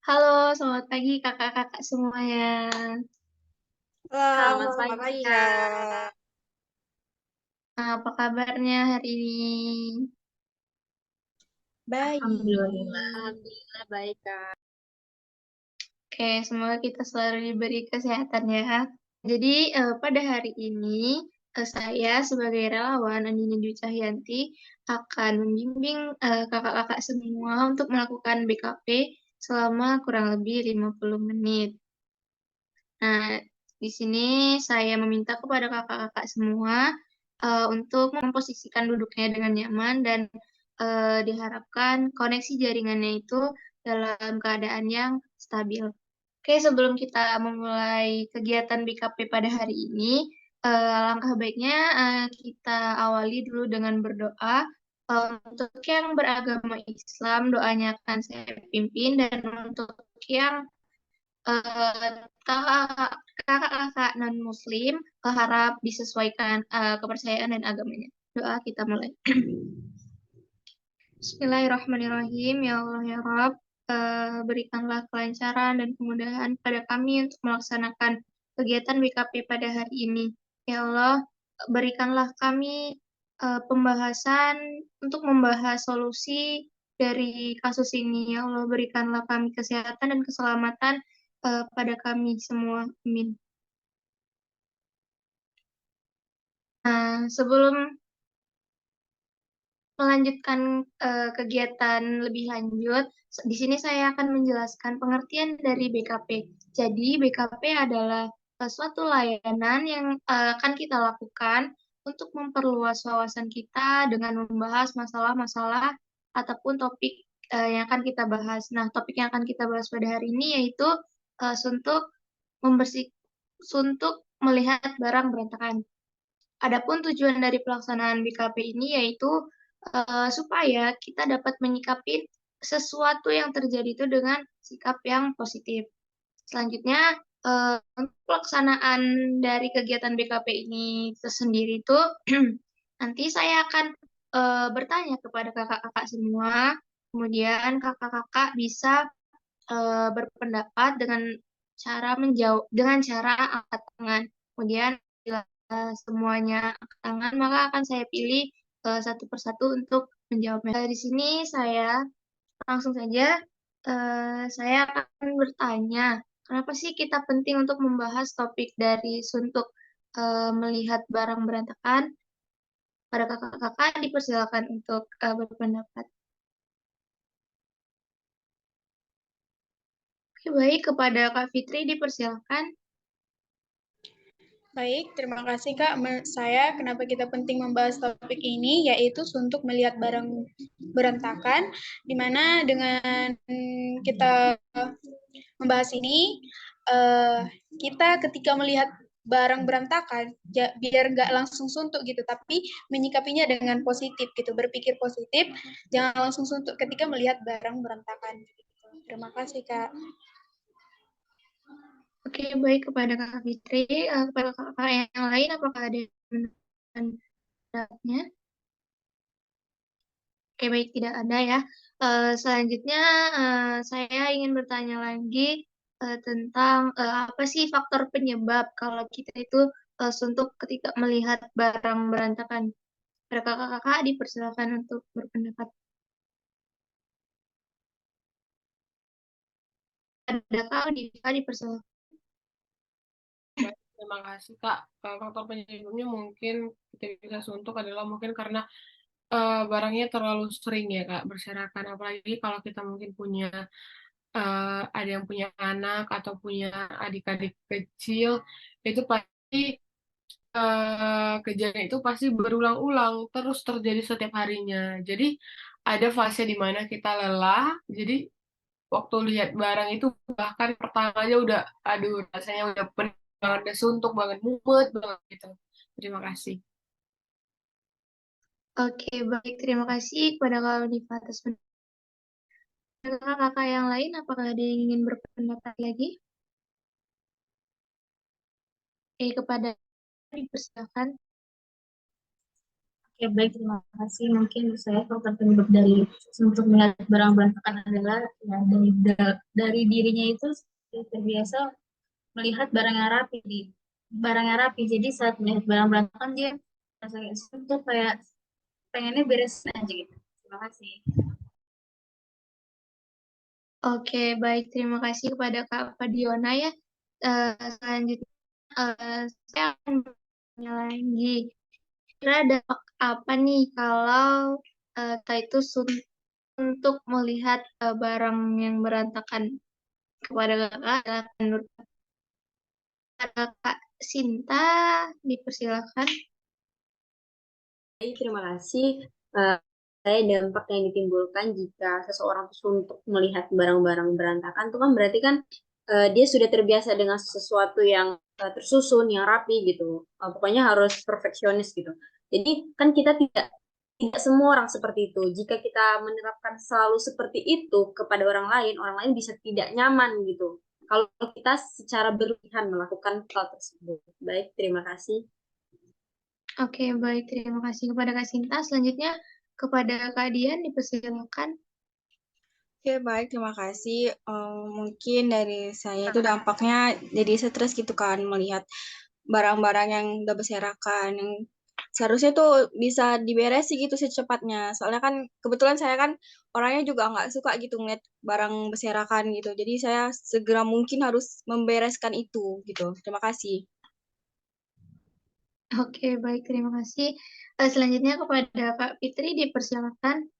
Halo, selamat pagi kakak-kakak semuanya. Halo, Selamat selamat pagi, pagi, Kak. Kak. Apa kabarnya hari ini? Baik. Alhamdulillah baik, Kak. Oke, semoga kita selalu diberi kesehatan ya. Jadi pada hari ini saya sebagai relawan Andini Dwi Cahyanti akan membimbing kakak-kakak semua untuk melakukan BKP selama kurang lebih 50 menit. Nah, di sini saya meminta kepada kakak-kakak semua untuk memposisikan duduknya dengan nyaman dan diharapkan koneksi jaringannya itu dalam keadaan yang stabil. Oke, sebelum kita memulai kegiatan BKP pada hari ini, langkah baiknya kita awali dulu dengan berdoa. Untuk yang beragama Islam, doanya akan saya pimpin, dan untuk yang kakak-kakak non-muslim harap disesuaikan kepercayaan dan agamanya. Doa kita mulai. Bismillahirrahmanirrahim. Ya Allah ya Rabb, berikanlah kelancaran dan kemudahan pada kami untuk melaksanakan kegiatan BKP pada hari ini. Ya Allah, berikanlah kami pembahasan untuk membahas solusi dari kasus ini. Ya Allah, berikanlah kami kesehatan dan keselamatan pada kami semua. Amin. Nah, sebelum melanjutkan kegiatan lebih lanjut, di sini saya akan menjelaskan pengertian dari BKP. Jadi, BKP adalah suatu layanan yang akan kita lakukan untuk memperluas wawasan kita dengan membahas masalah-masalah ataupun topik yang akan kita bahas. Nah, topik yang akan kita bahas pada hari ini yaitu suntuk membersih, suntuk melihat barang berantakan. Adapun tujuan dari pelaksanaan BKP ini yaitu supaya kita dapat menyikapi sesuatu yang terjadi itu dengan sikap yang positif. Selanjutnya, untuk pelaksanaan dari kegiatan BKP ini tersendiri itu nanti saya akan bertanya kepada kakak-kakak semua, kemudian kakak-kakak bisa berpendapat dengan cara menjawab dengan cara angkat tangan. Kemudian bila semuanya angkat tangan, maka akan saya pilih satu persatu untuk menjawabnya. Di sini saya langsung saja saya akan bertanya, kenapa sih kita penting untuk membahas topik dari suntuk melihat barang berantakan? Pada kakak-kakak dipersilakan untuk berpendapat. Oke, baik, kepada Kak Fitri dipersilakan. Baik, terima kasih, Kak. Saya kenapa kita penting membahas topik ini, yaitu untuk melihat barang berantakan, di mana dengan kita membahas ini, kita ketika melihat barang berantakan, biar nggak langsung suntuk gitu, tapi menyikapinya dengan positif gitu, berpikir positif, jangan langsung suntuk ketika melihat barang berantakan. Terima kasih, Kak. Oke, baik kepada Kakak Fitri. Kepada kakak yang lain, apakah ada yang menanyakan pendapatnya? Oke, baik, tidak ada ya. Selanjutnya, saya ingin bertanya lagi tentang apa sih faktor penyebab kalau kita itu suntuk ketika melihat barang berantakan. Pada kakak-kakak dipersilakan untuk berpendapat. Adakah dipersilakan? Baik, terima kasih, Kak. Faktor penyebabnya mungkin kita bisa suntuk adalah mungkin karena barangnya terlalu sering ya, Kak, berserakan. Apalagi kalau kita mungkin punya ada yang punya anak atau punya adik-adik kecil, itu pasti kejadian itu pasti berulang-ulang, terus terjadi setiap harinya. Jadi ada fase di mana kita lelah, jadi waktu lihat barang itu bahkan pertamanya udah aduh rasanya udah pening banget, udah suntuk banget, mumet banget gitu. Terima kasih. Oke, baik. Terima kasih kepada Kak Diva atas pendapat. Kakak-kakak yang lain, apakah ada yang ingin berpendapat lagi? Kepada dipersilakan. Ya baik, terima kasih. Mungkin saya faktor penyebab dari untuk melihat barang berantakan adalah ya dari dirinya itu terbiasa melihat barang yang rapi barang yang rapi. Jadi saat melihat barang berantakan dia rasa untuk kayak pengennya beresin aja gitu. Terima kasih. Oke, baik. Terima kasih kepada Kak Fadiona ya. Selanjutnya saya akan bertanya lagi. Kira dampak apa nih kalau kita itu untuk melihat barang yang berantakan kepada kakak adalah menurut Kak Sinta, dipersilakan. Baik, terima kasih. Saya dampak yang ditimbulkan jika seseorang tuh suntuk melihat barang-barang berantakan itu kan berarti kan dia sudah terbiasa dengan sesuatu yang tersusun, yang rapi gitu. Pokoknya harus perfeksionis gitu. Jadi kan kita tidak semua orang seperti itu. Jika kita menerapkan selalu seperti itu kepada orang lain bisa tidak nyaman gitu. Kalau kita secara berlebihan melakukan hal tersebut. Baik, terima kasih. Oke, baik. Terima kasih kepada Kak Sinta. Selanjutnya kepada Kak Dian, dipersilakan. Oke, baik, terima kasih. Mungkin dari saya itu dampaknya jadi stres gitu kan, melihat barang-barang yang udah berserakan, yang seharusnya tuh bisa diberesi gitu secepatnya. Soalnya kan kebetulan saya kan orangnya juga nggak suka gitu ngeliat barang berserakan gitu. Jadi saya segera mungkin harus membereskan itu gitu. Terima kasih. Oke, baik. Terima kasih. Selanjutnya kepada Kak Fitri, dipersilakan.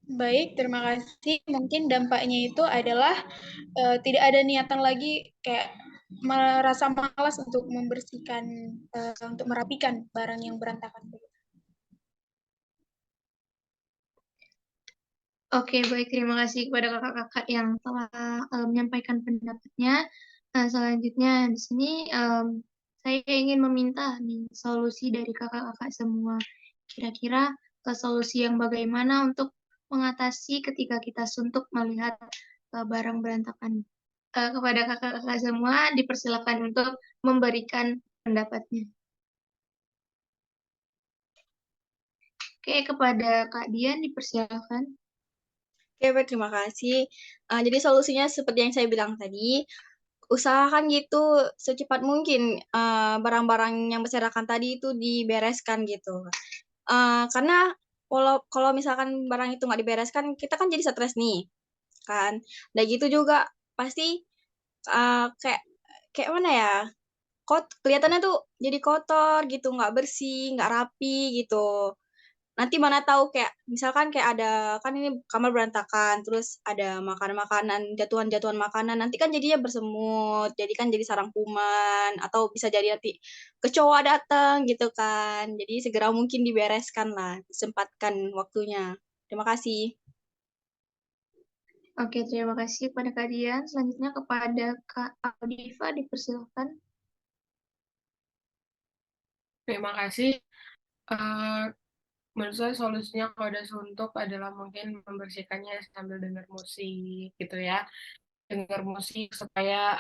Baik, terima kasih. Mungkin dampaknya itu adalah tidak ada niatan lagi kayak merasa malas untuk membersihkan, untuk merapikan barang yang berantakan. Oke, baik. Terima kasih kepada kakak-kakak yang telah menyampaikan pendapatnya. Selanjutnya di sini saya ingin meminta nih solusi dari kakak-kakak semua. Kira-kira solusi yang bagaimana untuk mengatasi ketika kita suntuk melihat barang berantakan. Kepada kakak-kakak semua dipersilakan untuk memberikan pendapatnya. Oke, kepada Kak Dian dipersilakan. Oke, baik, terima kasih. Jadi solusinya seperti yang saya bilang tadi, usahakan gitu secepat mungkin barang-barang yang berserakan tadi itu dibereskan gitu. Karena kalau kalau misalkan barang itu nggak dibereskan, kita kan jadi stres nih, kan. Dan gitu juga pasti kayak kayak mana ya? Kelihatannya tuh jadi kotor gitu, nggak bersih, nggak rapi gitu. Nanti mana tahu kayak misalkan kayak ada kan ini kamar berantakan, terus ada makanan-makanan, jatuhan-jatuhan makanan, nanti kan jadinya bersemut, jadi kan jadi sarang kuman atau bisa jadi nanti kecoa datang gitu kan. Jadi segera mungkin dibereskan lah, disempatkan waktunya. Terima kasih. Oke, terima kasih kepada Kak Dian. Selanjutnya kepada Kak Audiva, dipersilakan. Terima kasih. Eh, Menurut saya solusinya kalau udah suntuk adalah mungkin membersihkannya sambil dengar musik gitu ya. Dengar musik supaya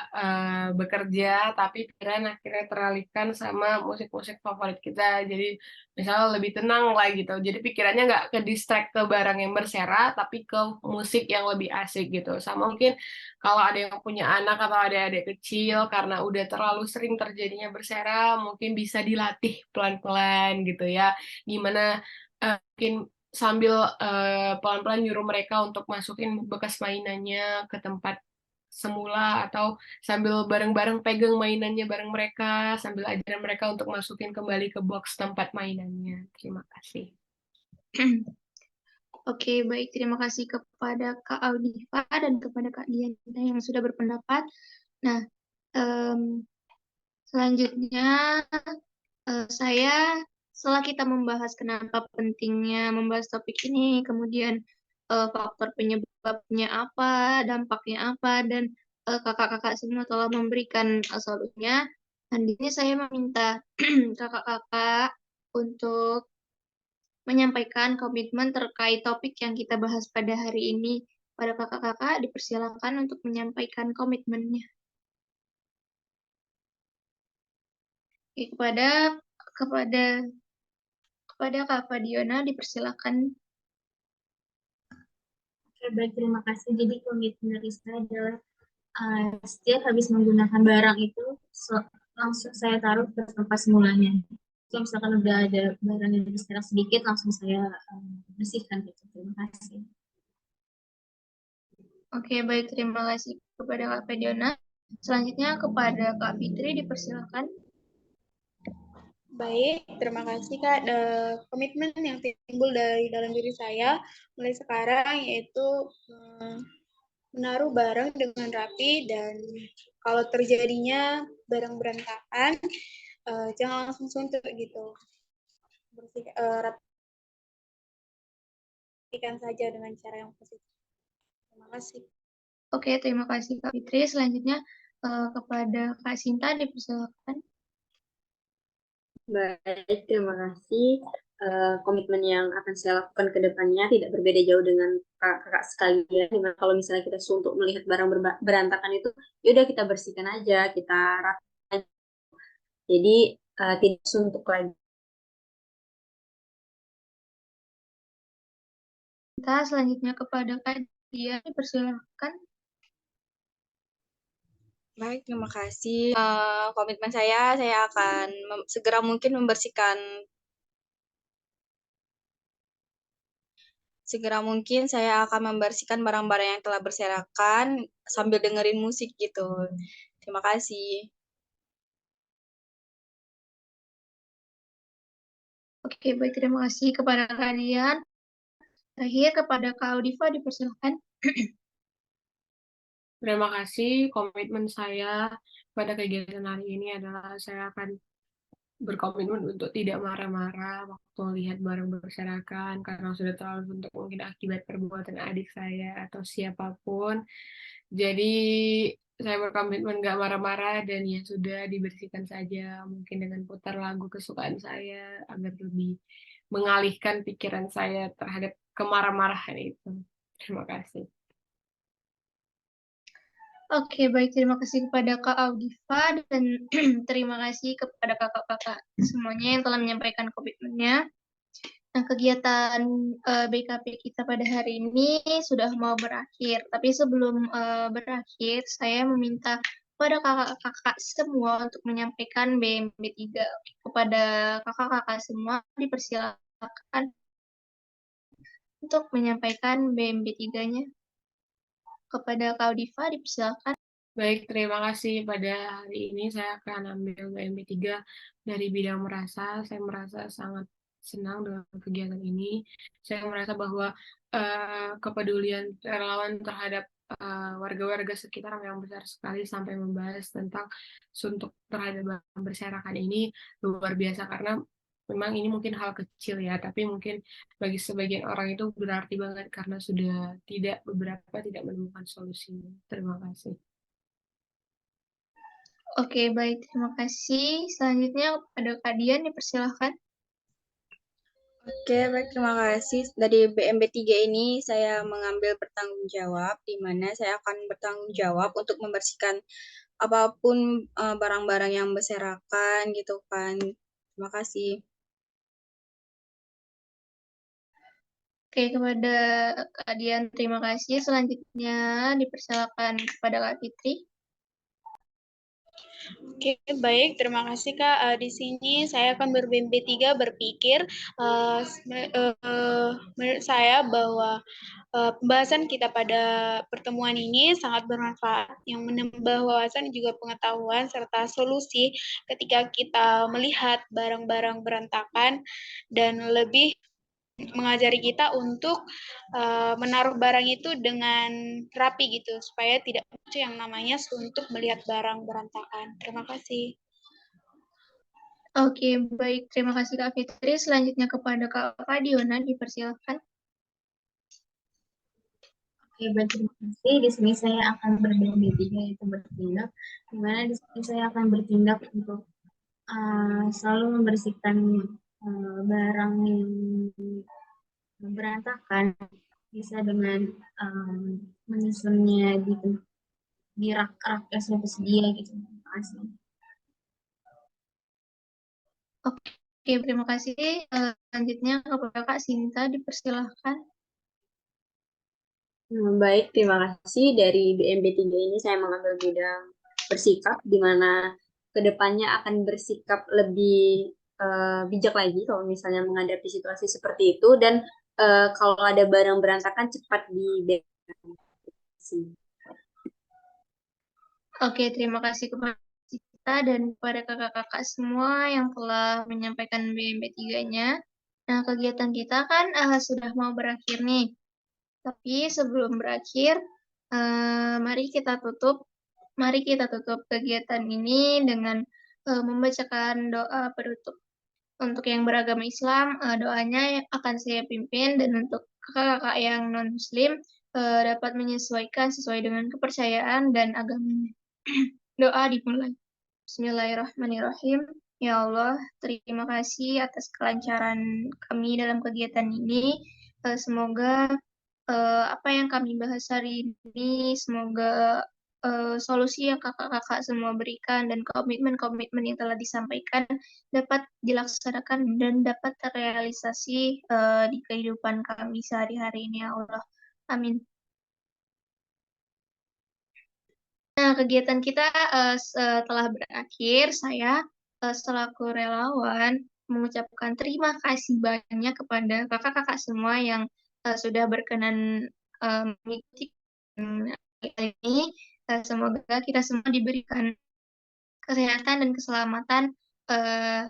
bekerja, tapi pikiran akhirnya teralihkan sama musik-musik favorit kita. Jadi misalnya lebih tenang lah gitu. Jadi pikirannya nggak ke distract ke barang yang bersera, tapi ke musik yang lebih asik gitu. Sama mungkin kalau ada yang punya anak atau ada adik kecil, karena udah terlalu sering terjadinya bersera, mungkin bisa dilatih pelan-pelan gitu ya. Gimana mungkin sambil pelan-pelan nyuruh mereka untuk masukin bekas mainannya ke tempat semula atau sambil bareng-bareng pegang mainannya bareng mereka sambil ajaran mereka untuk masukin kembali ke box tempat mainannya. Terima kasih. Oke, baik. Terima kasih kepada Kak Audiva dan kepada Kak Dian yang sudah berpendapat. Nah, selanjutnya saya setelah kita membahas kenapa pentingnya membahas topik ini, kemudian faktor penyebabnya apa, dampaknya apa, dan kakak-kakak semua telah memberikan solusinya. Selanjutnya saya meminta kakak-kakak untuk menyampaikan komitmen terkait topik yang kita bahas pada hari ini. Pada kakak-kakak dipersilakan untuk menyampaikan komitmennya. Oke, kepada Kepada Kak Fadiona dipersilakan. Oke, baik, terima kasih. Jadi komitmen Rista adalah setiap habis menggunakan barang itu langsung saya taruh ke tempat semulanya. Kalau misalkan udah ada barang yang berserak sedikit, langsung saya bersihkan gitu. Terima kasih. Oke, baik, terima kasih kepada Kak Fadiona. Selanjutnya kepada Kak Fitri dipersilakan. Baik, terima kasih Kak. Komitmen yang timbul dari dalam diri saya mulai sekarang yaitu menaruh barang dengan rapi, dan kalau terjadinya barang berantakan, jangan langsung suntuk gitu. Rapikan saja dengan cara yang positif. Terima kasih. Oke, terima kasih Kak Fitri. Selanjutnya kepada Kak Sinta dipersilakan. Baik, terima kasih. Komitmen yang akan saya lakukan ke depannya tidak berbeda jauh dengan kakak sekalian. Dimana kalau misalnya kita suntuk melihat barang berantakan itu, yaudah kita bersihkan aja, kita rapikan. Jadi tidak suntuk lagi. Kita selanjutnya kepada Kak Dia dipersilakan. Baik, terima kasih. Komitmen saya akan segera mungkin membersihkan barang-barang yang telah berserakan sambil dengerin musik gitu. Terima kasih. Oke, baik, terima kasih kepada kalian. Terakhir kepada Kak Audiva dipersilakan. Terima kasih. Komitmen saya pada kegiatan hari ini adalah saya akan berkomitmen untuk tidak marah-marah waktu melihat barang berserakan karena sudah terlalu untuk mungkin akibat perbuatan adik saya atau siapapun. Jadi saya berkomitmen nggak marah-marah dan ya sudah dibersihkan saja mungkin dengan putar lagu kesukaan saya agar lebih mengalihkan pikiran saya terhadap kemarah-marahan itu. Terima kasih. Oke, baik. Terima kasih kepada Kak Audiva dan terima kasih kepada kakak-kakak semuanya yang telah menyampaikan komitmennya. Nah, kegiatan BKP kita pada hari ini sudah mau berakhir. Tapi sebelum berakhir, saya meminta kepada kakak-kakak semua untuk menyampaikan BMB 3. Kepada kakak-kakak semua dipersilakan untuk menyampaikan BMB 3-nya. Kepada Kak Audiva dipersilakan. Baik, terima kasih. Pada hari ini saya akan ambil BMB 3 dari bidang merasa. Saya merasa sangat senang dengan kegiatan ini. Saya merasa bahwa kepedulian relawan terhadap warga-warga sekitar yang besar sekali sampai membahas tentang suntuk terhadap barang berserakan ini luar biasa karena memang ini mungkin hal kecil ya, tapi mungkin bagi sebagian orang itu berarti banget karena sudah beberapa tidak menemukan solusinya. Terima kasih. Oke, baik. Terima kasih. Selanjutnya kepada Kak Dian dipersilahkan. Oke, baik, terima kasih. Dari BMB 3 ini saya mengambil bertanggung jawab, di mana saya akan bertanggung jawab untuk membersihkan apapun barang-barang yang berserakan gitu kan. Terima kasih. Oke, kepada Kak Dian terima kasih. Selanjutnya dipersilakan kepada Kak Fitri. Oke, baik. Terima kasih, Kak. Di sini saya akan ber-BMB 3 berpikir menurut saya bahwa pembahasan kita pada pertemuan ini sangat bermanfaat, yang menambah wawasan dan juga pengetahuan serta solusi ketika kita melihat barang-barang berantakan, dan lebih mengajari kita untuk menaruh barang itu dengan rapi gitu, supaya tidak muncul yang namanya suntuk melihat barang berantakan. Terima kasih. Oke, baik. Terima kasih Kak Fitri. Selanjutnya kepada Kak Fadiona dipersilakan. Oke, baik, terima kasih. Di sini saya akan berbeda tiga, yaitu bertindak. Di mana di sini saya akan bertindak untuk selalu membersihkan barang yang berantakan, bisa dengan menyusunnya di rak-rak yang sudah tersedia gitu. Terima kasih. Oke, terima kasih. Selanjutnya kepada Kak Sinta, dipersilahkan. Baik, terima kasih. Dari BMB 3 ini saya mengambil bidang bersikap, di mana kedepannya akan bersikap lebih bijak lagi kalau misalnya menghadapi situasi seperti itu, dan kalau ada barang berantakan cepat diberesin. Oke, terima kasih kepada kita dan kepada kakak-kakak semua yang telah menyampaikan BMB 3-nya. Nah, kegiatan kita kan sudah mau berakhir nih. Tapi sebelum berakhir, mari kita tutup kegiatan ini dengan membacakan doa penutup. Untuk yang beragama Islam, doanya akan saya pimpin, dan untuk kakak-kakak yang non-Muslim dapat menyesuaikan sesuai dengan kepercayaan dan agamanya. Doa dimulai. Bismillahirrahmanirrahim. Ya Allah, terima kasih atas kelancaran kami dalam kegiatan ini. Semoga apa yang kami bahas hari ini, semoga solusi yang kakak-kakak semua berikan dan komitmen-komitmen yang telah disampaikan dapat dilaksanakan dan dapat terrealisasi di kehidupan kami sehari-hari ini, ya Allah. Amin. Nah, kegiatan kita setelah berakhir, saya selaku relawan mengucapkan terima kasih banyak kepada kakak-kakak semua yang sudah berkenan mengikuti kali ini. Semoga kita semua diberikan kesehatan dan keselamatan eh,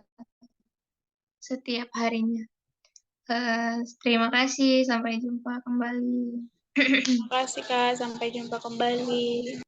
setiap harinya. Terima kasih, sampai jumpa kembali. Terima kasih Kak, sampai jumpa kembali.